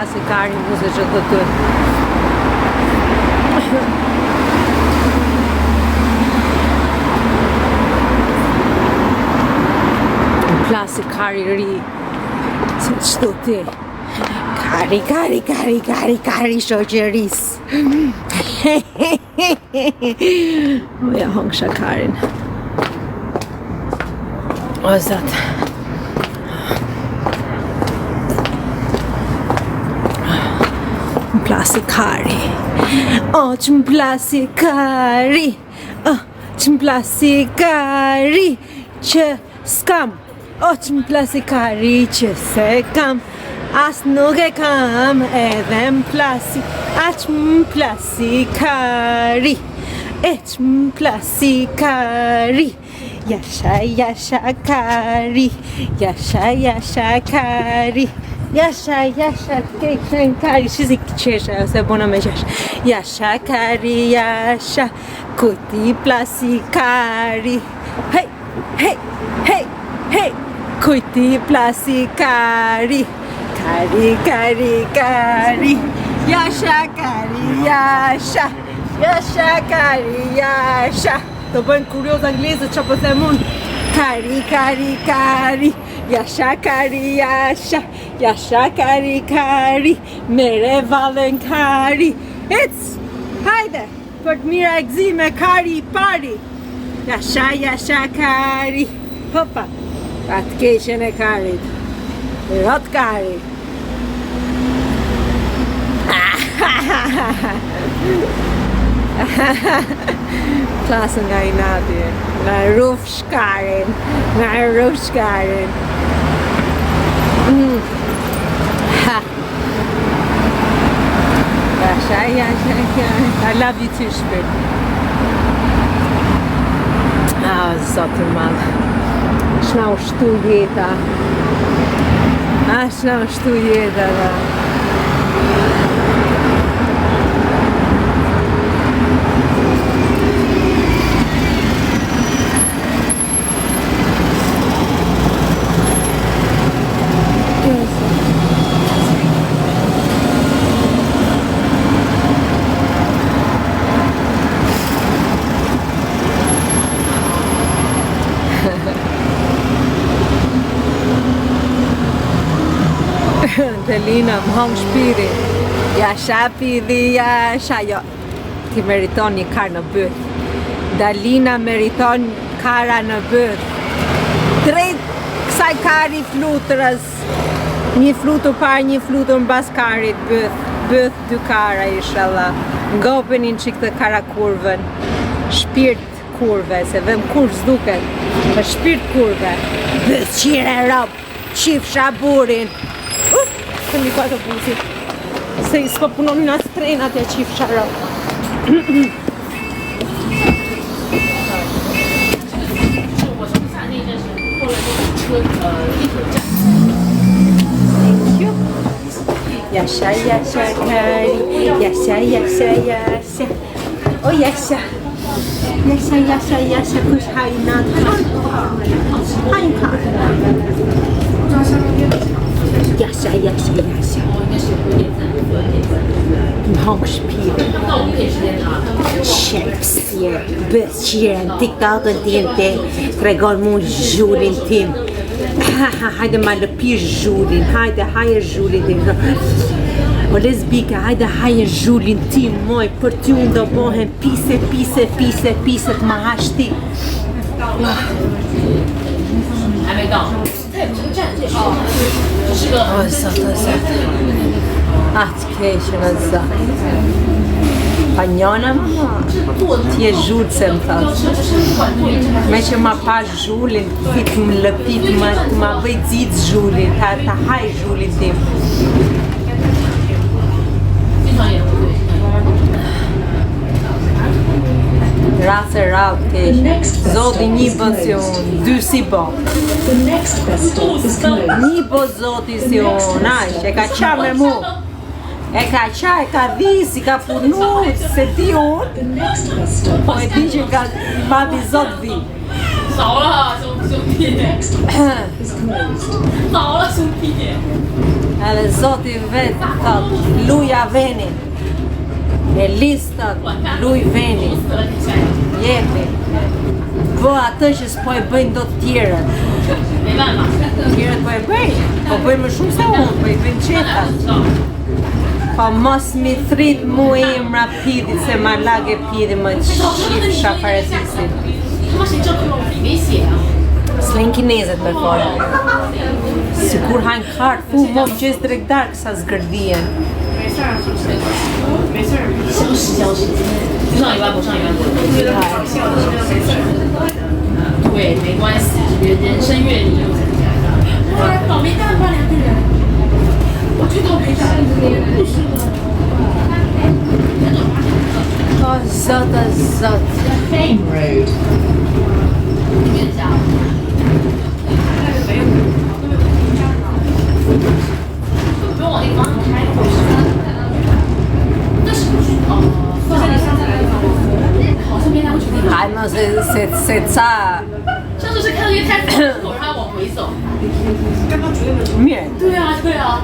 plasi kari muzë që të të. Plasi kari ri, se qëto ti. Kari shoqëris. Ja hongsha karin. O zat. Plasi kari. O që më plasi kari. O që më plasi kari. Që s'kam. O që më plasi kari që se kam. As nuk e kam edhe më plasi. A që më plasi kari. E që më plasi kari. Jasha kari. Jasha kari. Jasha kari. Shizi qesha ose bona me qesh. Jasha kari jasha. Kuti plasi kari. Hey. Kuti plasi kari. Kari. Jasha kari jasha. Jasha kari jasha. Do bëjnë kurioz anglezë që po them unë. Kari. Jasha kari jasha. Jasha kari. Mere valen kari. Ec! Hajde! Për të mira e gzime kari i pari. Jasha kari. Hopa! Atë keqen e karit. Rot kari. Klasën nga i nati. Nga ruf shkarin. Jasha kari. I love you too, shpit. Zotë madhe. Shna ushtu jeta. Shna ushtu jeta, da. Delina, më hongë shpiri. Jasha pidi, jasha. Jo, ti meriton një kar në bëth. Dalina meriton kara në bëth. Drejt kësaj kari fluturës. Një flutur parë, një flutur në bas karit bëth. Bëth 2 kara, inshallah. Ngopenin qik të kara kurven. Shpirt kurve, se vëm kur s'duket. Për shpirt kurve. Bëth qire rob, qifsha burin. Të mi ka të buzi. Se i s'po punonin as trenat e qif shara. Jasha kari. Jasha. O jasha. Jasha kush hajnat. Hajnat. Jasha. Më hongë shpire. Shakespeare. Bësqiren, TikTok-ën tim te tregon mu zhullin tim. Hajde ma lëpish zhullin. Hajde zhullin tim. O lesbike, hajde zhullin tim, moj. Për ty unë do bohen pise të ma hashti. O zot. Atë keqen o zot. Pa njona më, ti e zhullë se më thasë. Me që ma pa zhullin, ti më lëpit, ma bëj dzit zhullin, ta haj zhullin tim. Rase rap keq. Zoti një bën si unë, 2 si bon. Një bë zoti si unë, e ka qa me mu. E ka qa, e ka dhisi, ka punu, se ti unë. Po e di që ka madhi zot vi. 少了兄弟，少了兄弟。 Edhe zoti vet thot, luja veni. E listat, luj veni. Jepi. Po atë që s'po e bëjnë do të tjerët.没办法， Tjerët po e bëjnë. Po bëjnë më shumë se unë, po i bëjnë qetat. Po mos mi thrit mu emra pidit se ma lage pidi më qifsha paratisit. 他妈谁知道这种没写啊？ S'len kinezet me folë. Si kur hajnë kartë, fu mo më gjesë drektar kësa zgërdien. 消失消失，不上一万不上一万。对，没关系，人生阅历又怎么样？倒霉蛋吧两个人，我最倒霉蛋。O zot, o zot. Fame Road. 不用往那个方向开，那是不是放在你上次来的好像没来过酒店。 Hajde no se ca... 上次是看到一个太子门口，然后往回走。 Mirë, 对啊，对啊。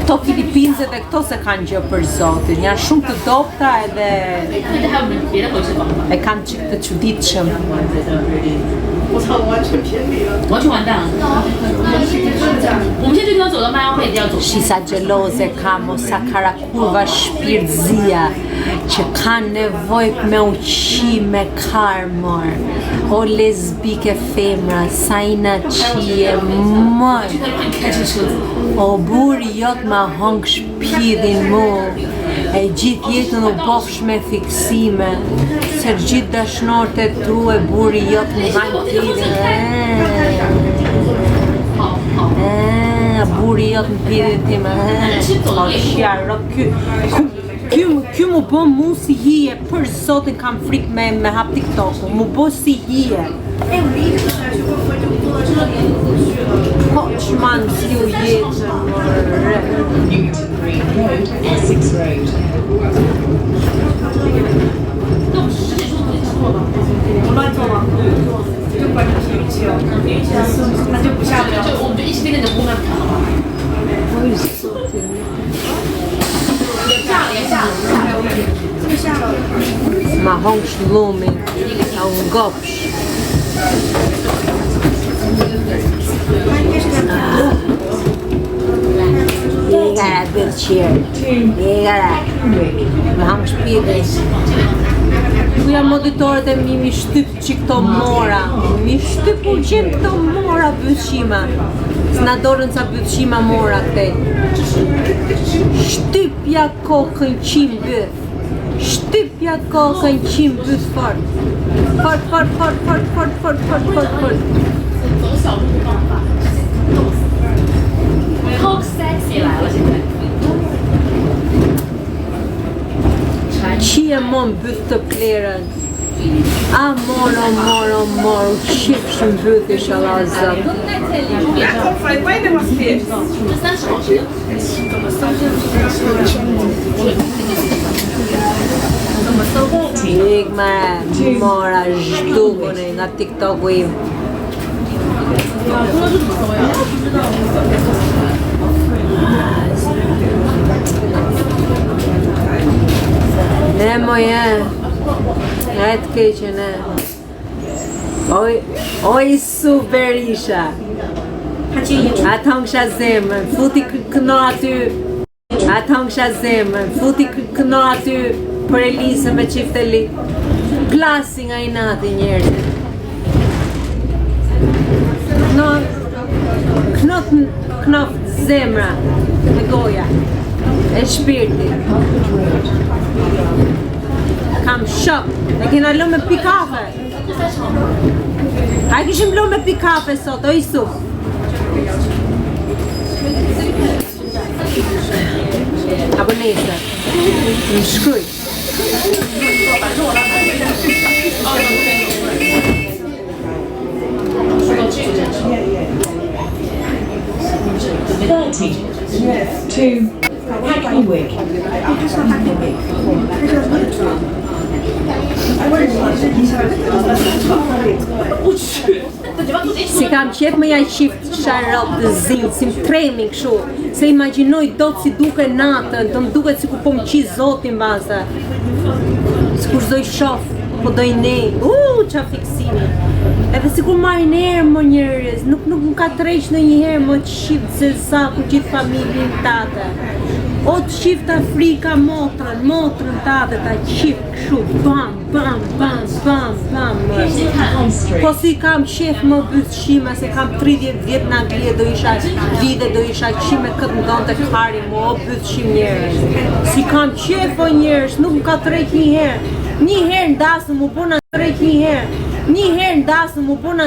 këto Filipinëzët e këto se kanë gjë për zotin. Janë shumë të dobta edhe 那这还有别的回事方法？ e kanë çik të çuditshëm. 我操，完全偏离了。完全完蛋了。我们现在就要走到麦当劳，一定要走。 Shisa gjeloze ka, mosa karakurva shpirtëzia që kanë nevojë me uqime karmor. O lesbike femra, sa i na qie moj. 开这车子， O buri jot ma hong shpidhin mu. E gjithë jetën u bofsh me fiksime. Se gjithë dashnorët e tu e buri jot më hajnë pidhin. 好好。 Buri jot në pidhin tim. O shjarë, ky mu bo mu si hije, për zotin kam frikë me hap TikTok-u, mu bo si hije. 哎，我们一直来去过分就坐到这里过去了。 Po që ma në zju jetën, mërë. Newton Green Road, Essex Road. 那我们10点钟不就错了？我乱坐吗？就关成体育器了，体育器那就不下不了。就我们就一起跟着后面跑好吧？这个下了。 Ma hong shlumin, a unë gopsh. 他应该是在跑路。 Jegara bil qërë, jegara. Ma hong shpidhe. Kuja moditorët e mi shtyp që këto mora. Mi shtyp u qenë këto mora bëqima. S'na dorën sa bëqima mora këte. Shtypja kokën qim bëth. Shtypja kokën qim bëth fort. Fort, fort, fort, fort, fort, fort, fort, fort, fort. 走小路的方法，冻死。Coke sexy 来了，现在。 Qie mon bëth të plerën. A mor, qip shumë bëth isha Allah zot. 这30毫升。 Ik mora zhdukun e nga TikTok-u im. Ne moje, e të keqen e. Oj super isha. Ata më kisha zemën, futi këno aty. Ata më kisha zemën, futi këno aty. Për Elisa me qift Eli. Plasi nga i nati njerëzit. Knoft zemra me goja e shpirti. Kam shok. E kena lë me pi kafe. A kishim lë me pi kafe sot, o Isuf. Apo nesër. Më shkruj. To Hackney Wick. Si kam qef me ja qift sharop të zinj, si më tremi kështu. Se imagjinoj dot si duke natën, do më duket sikur po më qi zotin baza. Sikur s'do i shoh, po do i nej. Qa fiksimi. Edhe sikur marrin erë më njerëz, nuk më ka tërheq ndonjëherë më të shift se sa ku gjithë familjen tate. O të shift Afrika motrën tate ta qift kështu, bam, bam, bam, bam, bam. Po si kam qef më buzëqime, se kam 30 vjet në Angli do isha vide, do isha qime këtë ndonë të kari më, o buzëqim njerëz. Si kam qef o njerëz, nuk më ka tërheq njëherë. Njëherë ndasën më bona tërheq njëherë. Njëherë ndasën më bona